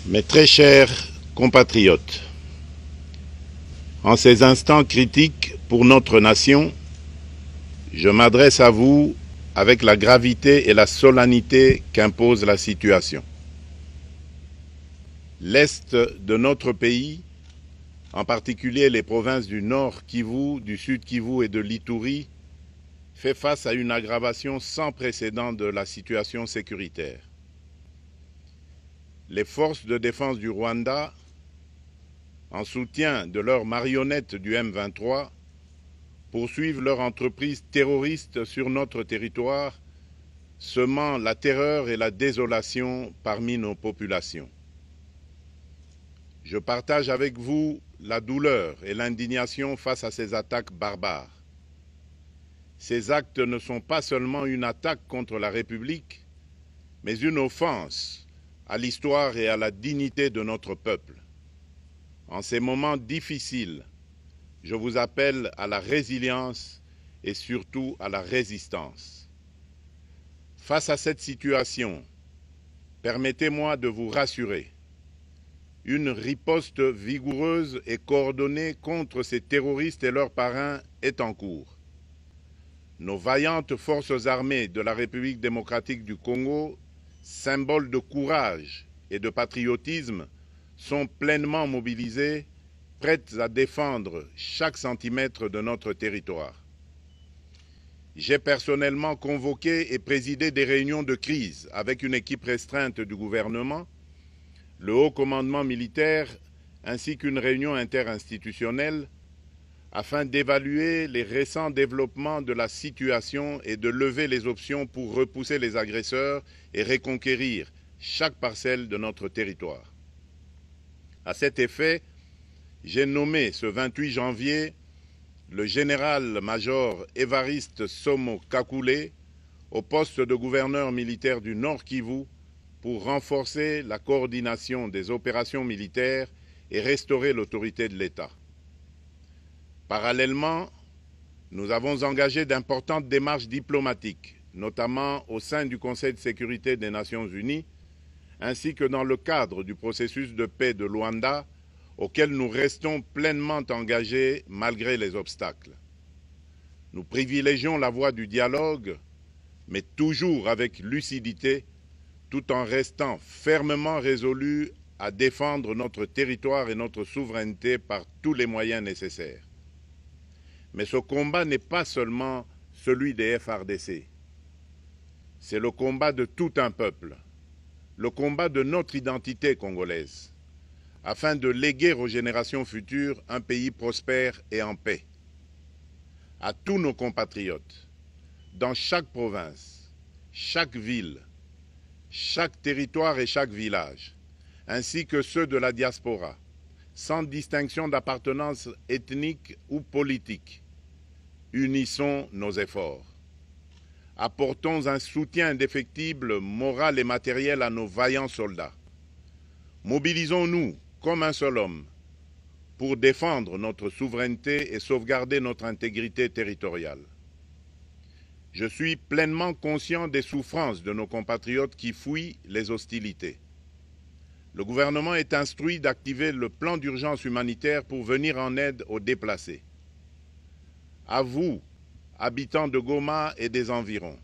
Mes très chers compatriotes, en ces instants critiques pour notre nation, je m'adresse à vous avec la gravité et la solennité qu'impose la situation. L'Est de notre pays, en particulier les provinces du Nord Kivu, du Sud Kivu et de l'Ituri, fait face à une aggravation sans précédent de la situation sécuritaire. Les forces de défense du Rwanda, en soutien de leurs marionnettes du M23, poursuivent leur entreprise terroriste sur notre territoire, semant la terreur et la désolation parmi nos populations. Je partage avec vous la douleur et l'indignation face à ces attaques barbares. Ces actes ne sont pas seulement une attaque contre la République, mais une offense à l'histoire et à la dignité de notre peuple. En ces moments difficiles, je vous appelle à la résilience et surtout à la résistance. Face à cette situation, permettez-moi de vous rassurer. Une riposte vigoureuse et coordonnée contre ces terroristes et leurs parrains est en cours. Nos vaillantes forces armées de la République démocratique du Congo, symboles de courage et de patriotisme, sont pleinement mobilisées, prêtes à défendre chaque centimètre de notre territoire. J'ai personnellement convoqué et présidé des réunions de crise avec une équipe restreinte du gouvernement, le haut commandement militaire ainsi qu'une réunion interinstitutionnelle afin d'évaluer les récents développements de la situation et de lever les options pour repousser les agresseurs et reconquérir chaque parcelle de notre territoire. À cet effet, j'ai nommé ce 28 janvier le général-major Évariste Somo Kakule au poste de gouverneur militaire du Nord Kivu pour renforcer la coordination des opérations militaires et restaurer l'autorité de l'État. Parallèlement, nous avons engagé d'importantes démarches diplomatiques, notamment au sein du Conseil de sécurité des Nations Unies, ainsi que dans le cadre du processus de paix de Luanda, auquel nous restons pleinement engagés malgré les obstacles. Nous privilégions la voie du dialogue, mais toujours avec lucidité, tout en restant fermement résolus à défendre notre territoire et notre souveraineté par tous les moyens nécessaires. Mais ce combat n'est pas seulement celui des FARDC. C'est le combat de tout un peuple, le combat de notre identité congolaise, afin de léguer aux générations futures un pays prospère et en paix. À tous nos compatriotes, dans chaque province, chaque ville, chaque territoire et chaque village, ainsi que ceux de la diaspora, sans distinction d'appartenance ethnique ou politique, unissons nos efforts. Apportons un soutien indéfectible, moral et matériel à nos vaillants soldats. Mobilisons-nous comme un seul homme pour défendre notre souveraineté et sauvegarder notre intégrité territoriale. Je suis pleinement conscient des souffrances de nos compatriotes qui fuient les hostilités. Le gouvernement est instruit d'activer le plan d'urgence humanitaire pour venir en aide aux déplacés. À vous, habitants de Goma et des environs,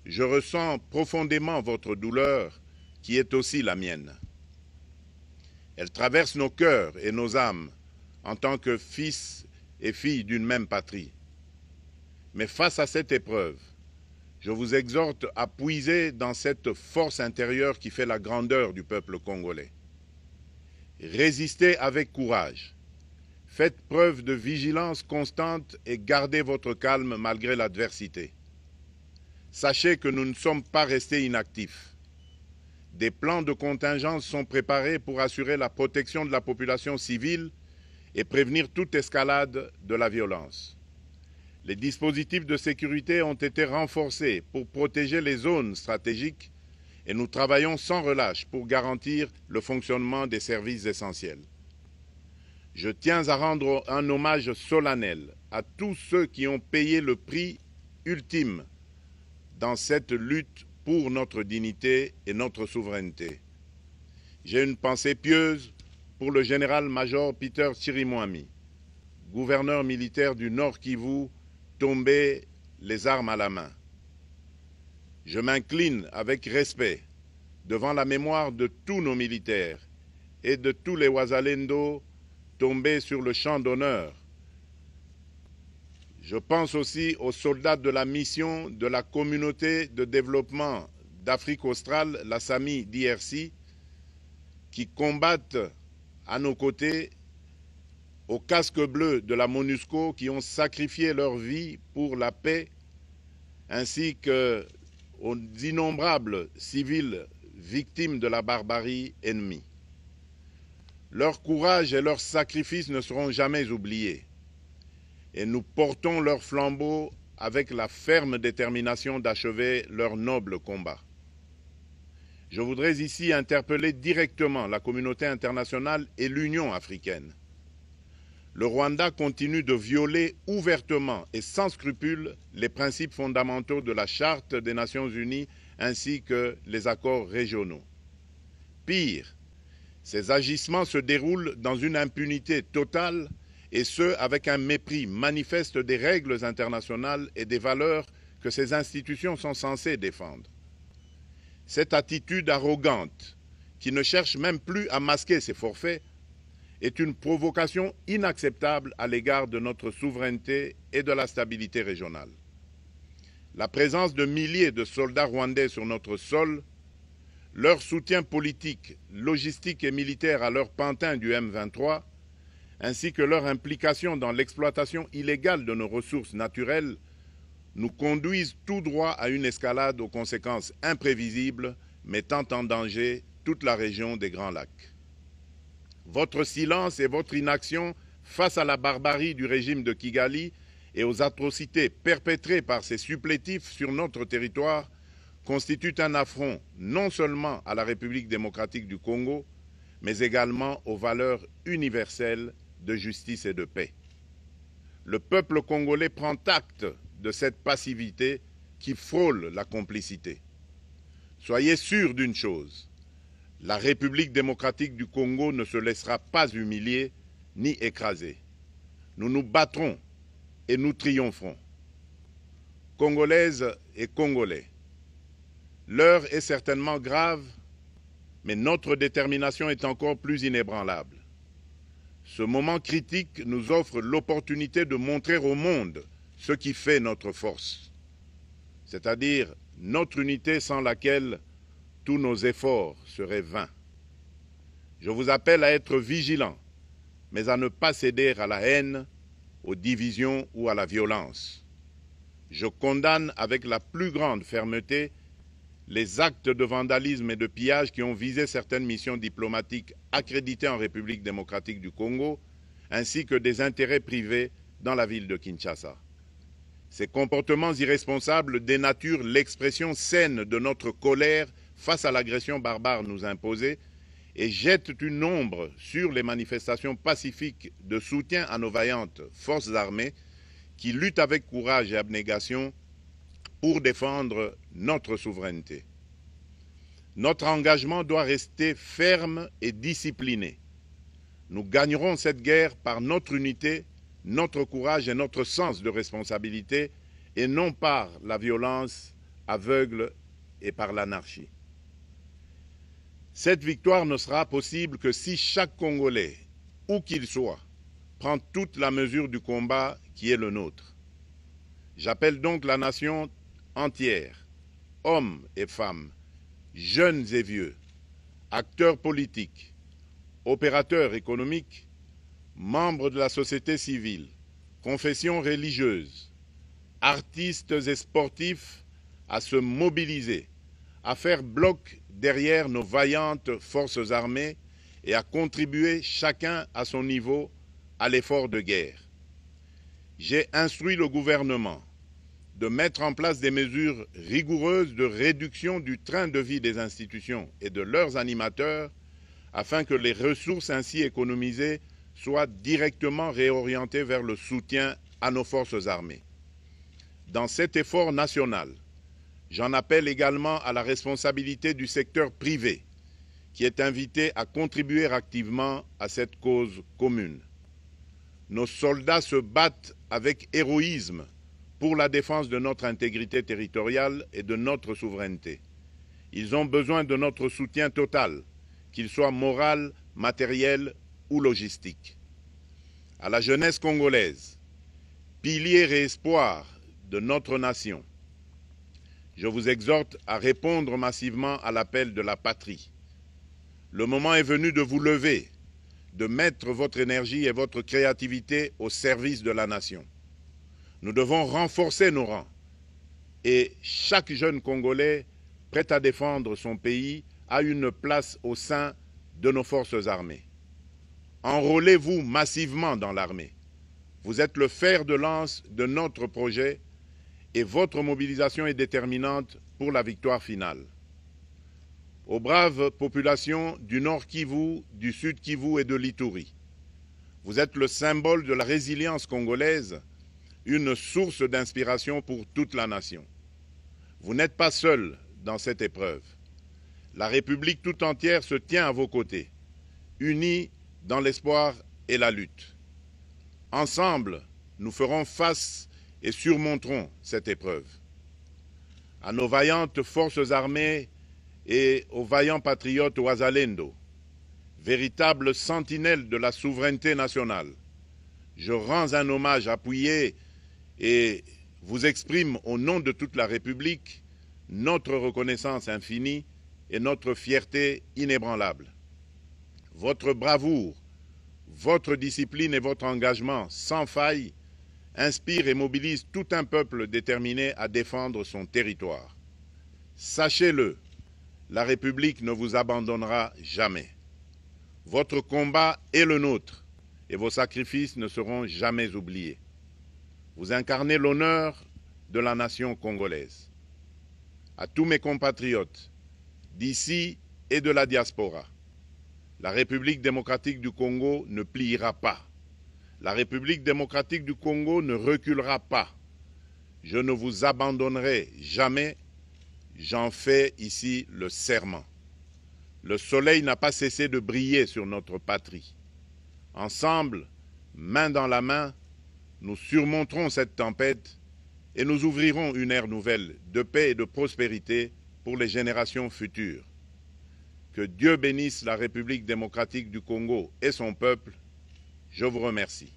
je ressens profondément votre douleur qui est aussi la mienne. Elle traverse nos cœurs et nos âmes en tant que fils et filles d'une même patrie. Mais face à cette épreuve, je vous exhorte à puiser dans cette force intérieure qui fait la grandeur du peuple congolais. Résistez avec courage. Faites preuve de vigilance constante et gardez votre calme malgré l'adversité. Sachez que nous ne sommes pas restés inactifs. Des plans de contingence sont préparés pour assurer la protection de la population civile et prévenir toute escalade de la violence. Les dispositifs de sécurité ont été renforcés pour protéger les zones stratégiques et nous travaillons sans relâche pour garantir le fonctionnement des services essentiels. Je tiens à rendre un hommage solennel à tous ceux qui ont payé le prix ultime dans cette lutte pour notre dignité et notre souveraineté. j'ai une pensée pieuse pour le général-major Peter Chirimwami, gouverneur militaire du Nord Kivu, tombé les armes à la main. Je m'incline avec respect devant la mémoire de tous nos militaires et de tous les Wazalendo tombés sur le champ d'honneur. Je pense aussi aux soldats de la mission de la communauté de développement d'Afrique australe, la SAMI DRC, qui combattent à nos côtés, aux casques bleus de la MONUSCO, qui ont sacrifié leur vie pour la paix, ainsi qu'aux innombrables civils victimes de la barbarie ennemie. Leur courage et leur sacrifice ne seront jamais oubliés, et nous portons leur flambeau avec la ferme détermination d'achever leur noble combat. Je voudrais ici interpeller directement la communauté internationale et l'Union africaine. Le Rwanda continue de violer ouvertement et sans scrupule les principes fondamentaux de la Charte des Nations Unies ainsi que les accords régionaux. Pire, ces agissements se déroulent dans une impunité totale et ce, avec un mépris manifeste des règles internationales et des valeurs que ces institutions sont censées défendre. Cette attitude arrogante, qui ne cherche même plus à masquer ses forfaits, est une provocation inacceptable à l'égard de notre souveraineté et de la stabilité régionale. La présence de milliers de soldats rwandais sur notre sol, leur soutien politique, logistique et militaire à leur pantin du M23, ainsi que leur implication dans l'exploitation illégale de nos ressources naturelles, nous conduisent tout droit à une escalade aux conséquences imprévisibles, mettant en danger toute la région des Grands Lacs. Votre silence et votre inaction face à la barbarie du régime de Kigali et aux atrocités perpétrées par ses supplétifs sur notre territoire constituent un affront non seulement à la République démocratique du Congo, mais également aux valeurs universelles de justice et de paix. Le peuple congolais prend acte de cette passivité qui frôle la complicité. Soyez sûrs d'une chose, la République démocratique du Congo ne se laissera pas humilier ni écraser. Nous nous battrons et nous triompherons. Congolaises et Congolais, l'heure est certainement grave, mais notre détermination est encore plus inébranlable. Ce moment critique nous offre l'opportunité de montrer au monde ce qui fait notre force, c'est-à-dire notre unité sans laquelle tous nos efforts seraient vains. Je vous appelle à être vigilants, mais à ne pas céder à la haine, aux divisions ou à la violence. Je condamne avec la plus grande fermeté les actes de vandalisme et de pillage qui ont visé certaines missions diplomatiques accréditées en République démocratique du Congo, ainsi que des intérêts privés dans la ville de Kinshasa. Ces comportements irresponsables dénaturent l'expression saine de notre colère face à l'agression barbare nous imposée et jettent une ombre sur les manifestations pacifiques de soutien à nos vaillantes forces armées qui luttent avec courage et abnégation pour défendre notre souveraineté. Notre engagement doit rester ferme et discipliné. Nous gagnerons cette guerre par notre unité, notre courage et notre sens de responsabilité, et non par la violence aveugle et par l'anarchie. Cette victoire ne sera possible que si chaque Congolais, où qu'il soit, prend toute la mesure du combat qui est le nôtre. J'appelle donc la nation entière, hommes et femmes, jeunes et vieux, acteurs politiques, opérateurs économiques, membres de la société civile, confessions religieuses, artistes et sportifs à se mobiliser, à faire bloc derrière nos vaillantes forces armées et à contribuer chacun à son niveau à l'effort de guerre. J'ai instruit le gouvernement de mettre en place des mesures rigoureuses de réduction du train de vie des institutions et de leurs animateurs afin que les ressources ainsi économisées soient directement réorientées vers le soutien à nos forces armées. Dans cet effort national, j'en appelle également à la responsabilité du secteur privé qui est invité à contribuer activement à cette cause commune. Nos soldats se battent avec héroïsme pour la défense de notre intégrité territoriale et de notre souveraineté. Ils ont besoin de notre soutien total, qu'il soit moral, matériel ou logistique. À la jeunesse congolaise, pilier et espoir de notre nation, je vous exhorte à répondre massivement à l'appel de la patrie. Le moment est venu de vous lever, de mettre votre énergie et votre créativité au service de la nation. Nous devons renforcer nos rangs et chaque jeune Congolais prêt à défendre son pays a une place au sein de nos forces armées. Enrôlez-vous massivement dans l'armée. Vous êtes le fer de lance de notre projet et votre mobilisation est déterminante pour la victoire finale. Aux braves populations du Nord Kivu, du Sud Kivu et de l'Ituri, vous êtes le symbole de la résilience congolaise, une source d'inspiration pour toute la nation. Vous n'êtes pas seuls dans cette épreuve. La République tout entière se tient à vos côtés, unis dans l'espoir et la lutte. Ensemble, nous ferons face et surmonterons cette épreuve. À nos vaillantes forces armées et aux vaillants patriotes Wazalendo, véritables sentinelles de la souveraineté nationale, je rends un hommage appuyé et vous exprime au nom de toute la République notre reconnaissance infinie et notre fierté inébranlable. Votre bravoure, votre discipline et votre engagement sans faille inspirent et mobilisent tout un peuple déterminé à défendre son territoire. Sachez-le, la République ne vous abandonnera jamais. Votre combat est le nôtre et vos sacrifices ne seront jamais oubliés. Vous incarnez l'honneur de la nation congolaise. À tous mes compatriotes, d'ici et de la diaspora, la République démocratique du Congo ne pliera pas. La République démocratique du Congo ne reculera pas. Je ne vous abandonnerai jamais. J'en fais ici le serment. Le soleil n'a pas cessé de briller sur notre patrie. Ensemble, main dans la main, nous surmonterons cette tempête et nous ouvrirons une ère nouvelle de paix et de prospérité pour les générations futures. Que Dieu bénisse la République démocratique du Congo et son peuple. Je vous remercie.